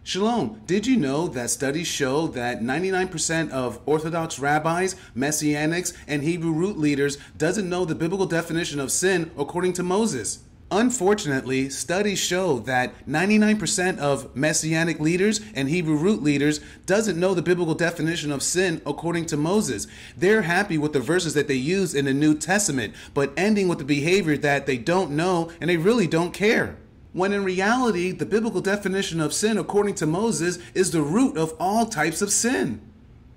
Shalom, did you know that studies show that 99% of Orthodox rabbis, Messianics, and Hebrew root leaders doesn't know the biblical definition of sin according to Moses? Unfortunately, studies show that 99% of Messianic leaders and Hebrew root leaders doesn't know the biblical definition of sin according to Moses. They're happy with the verses that they use in the New Testament, but ending with the behavior that they don't know and they really don't care. When in reality, the biblical definition of sin according to Moses is the root of all types of sin.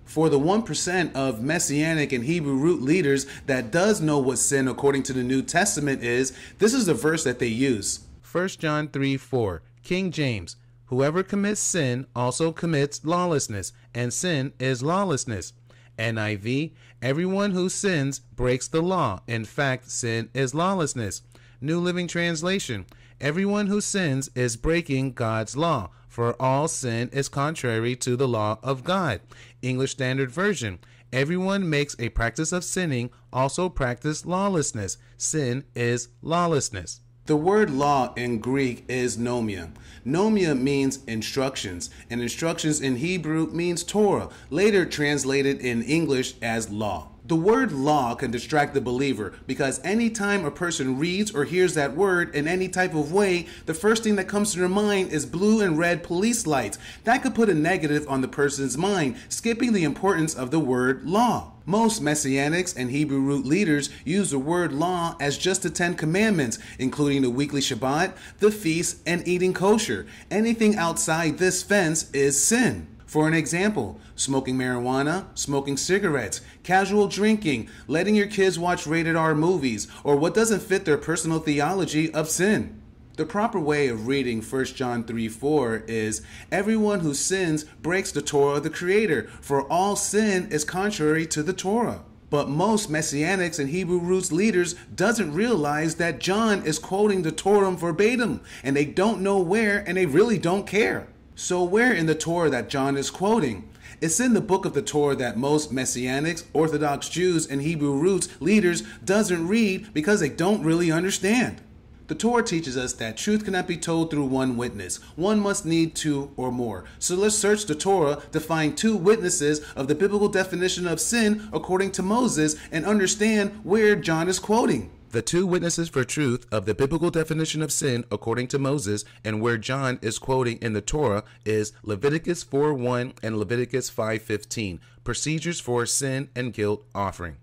For the 1% of Messianic and Hebrew root leaders that does know what sin according to the New Testament is, this is the verse that they use. 1 John 3:4, King James, whoever commits sin also commits lawlessness, and sin is lawlessness. NIV, everyone who sins breaks the law. In fact, sin is lawlessness. New Living Translation, everyone who sins is breaking God's law, for all sin is contrary to the law of God. English Standard Version, everyone makes a practice of sinning, also practice lawlessness. Sin is lawlessness. The word law in Greek is nomia. Nomia means instructions, and instructions in Hebrew means Torah, later translated in English as law. The word law can distract the believer because anytime a person reads or hears that word in any type of way, the first thing that comes to their mind is blue and red police lights. That could put a negative on the person's mind, skipping the importance of the word law. Most Messianics and Hebrew root leaders use the word law as just the 10 commandments, including the weekly Shabbat, the feast, and eating kosher. Anything outside this fence is sin. For an example, smoking marijuana, smoking cigarettes, casual drinking, letting your kids watch rated R movies, or what doesn't fit their personal theology of sin. The proper way of reading 1 John 3:4 is, everyone who sins breaks the Torah of the Creator, for all sin is contrary to the Torah. But most Messianics and Hebrew roots leaders doesn't realize that John is quoting the Torah verbatim, and they don't know where, and they really don't care. So where in the Torah that John is quoting? It's in the book of the Torah that most Messianics, Orthodox Jews, and Hebrew roots leaders doesn't read because they don't really understand. The Torah teaches us that truth cannot be told through one witness. One must need two or more. So let's search the Torah to find two witnesses of the biblical definition of sin according to Moses and understand where John is quoting. The two witnesses for truth of the biblical definition of sin according to Moses and where John is quoting in the Torah is Leviticus 4:1 and Leviticus 5:15, procedures for sin and guilt offering.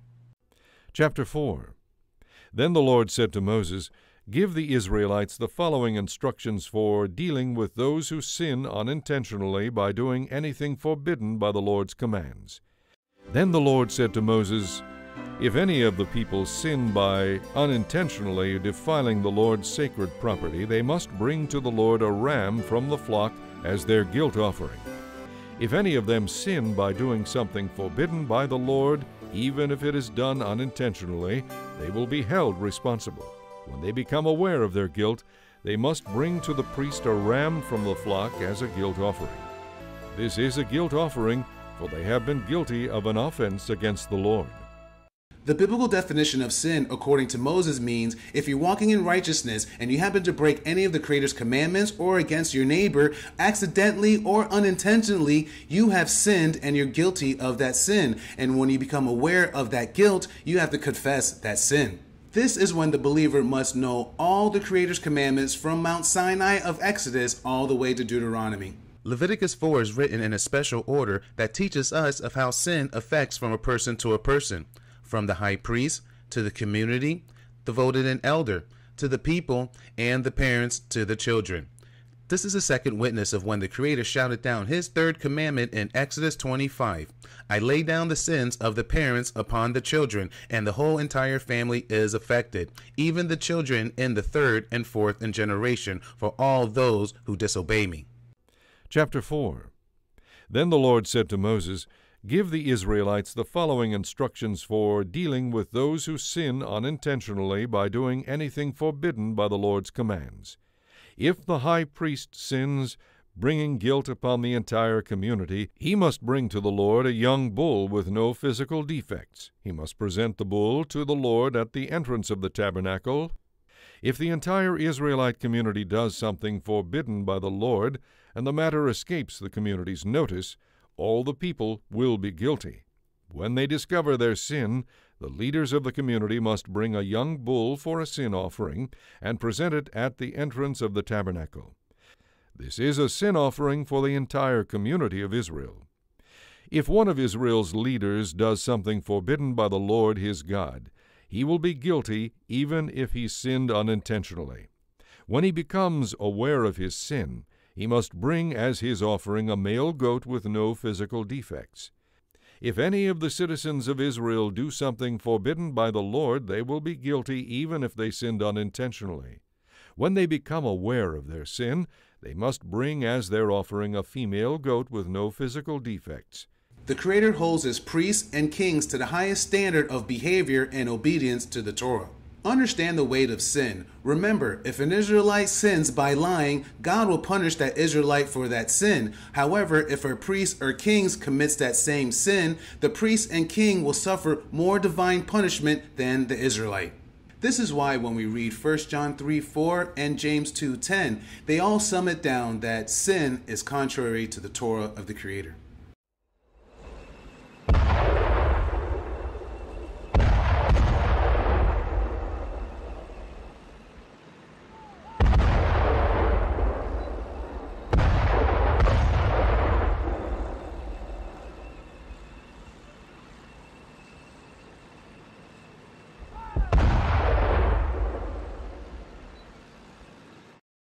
Chapter 4. Then the Lord said to Moses, "Give the Israelites the following instructions for dealing with those who sin unintentionally by doing anything forbidden by the Lord's commands." Then the Lord said to Moses, "If any of the people sin by unintentionally defiling the Lord's sacred property, they must bring to the Lord a ram from the flock as their guilt offering. If any of them sin by doing something forbidden by the Lord, even if it is done unintentionally, they will be held responsible. When they become aware of their guilt, they must bring to the priest a ram from the flock as a guilt offering. This is a guilt offering, for they have been guilty of an offense against the Lord." The biblical definition of sin according to Moses means if you're walking in righteousness and you happen to break any of the Creator's commandments or against your neighbor, accidentally or unintentionally, you have sinned and you're guilty of that sin. And when you become aware of that guilt, you have to confess that sin. This is when the believer must know all the Creator's commandments from Mount Sinai of Exodus all the way to Deuteronomy. Leviticus 4 is written in a special order that teaches us of how sin affects from a person to a person. From the high priest to the community, the voted an elder, to the people, and the parents to the children. This is a second witness of when the Creator shouted down his third commandment in Exodus 25. I lay down the sins of the parents upon the children, and the whole entire family is affected, even the children in the third and fourth generation, for all those who disobey me. Chapter 4. Then the Lord said to Moses, "Give the Israelites the following instructions for dealing with those who sin unintentionally by doing anything forbidden by the Lord's commands. If the high priest sins, bringing guilt upon the entire community, he must bring to the Lord a young bull with no physical defects. He must present the bull to the Lord at the entrance of the tabernacle. If the entire Israelite community does something forbidden by the Lord, and the matter escapes the community's notice, all the people will be guilty. When they discover their sin, the leaders of the community must bring a young bull for a sin offering and present it at the entrance of the tabernacle. This is a sin offering for the entire community of Israel. If one of Israel's leaders does something forbidden by the Lord his God, he will be guilty even if he sinned unintentionally. When he becomes aware of his sin, he must bring as his offering a male goat with no physical defects. If any of the citizens of Israel do something forbidden by the Lord, they will be guilty even if they sinned unintentionally. When they become aware of their sin, they must bring as their offering a female goat with no physical defects. The Creator holds his priests and kings to the highest standard of behavior and obedience to the Torah. Understand the weight of sin. Remember, if an Israelite sins by lying, God will punish that Israelite for that sin. However, if a priest or king commits that same sin, the priest and king will suffer more divine punishment than the Israelite. This is why when we read 1 John 3:4 and James 2:10, they all sum it down that sin is contrary to the Torah of the Creator.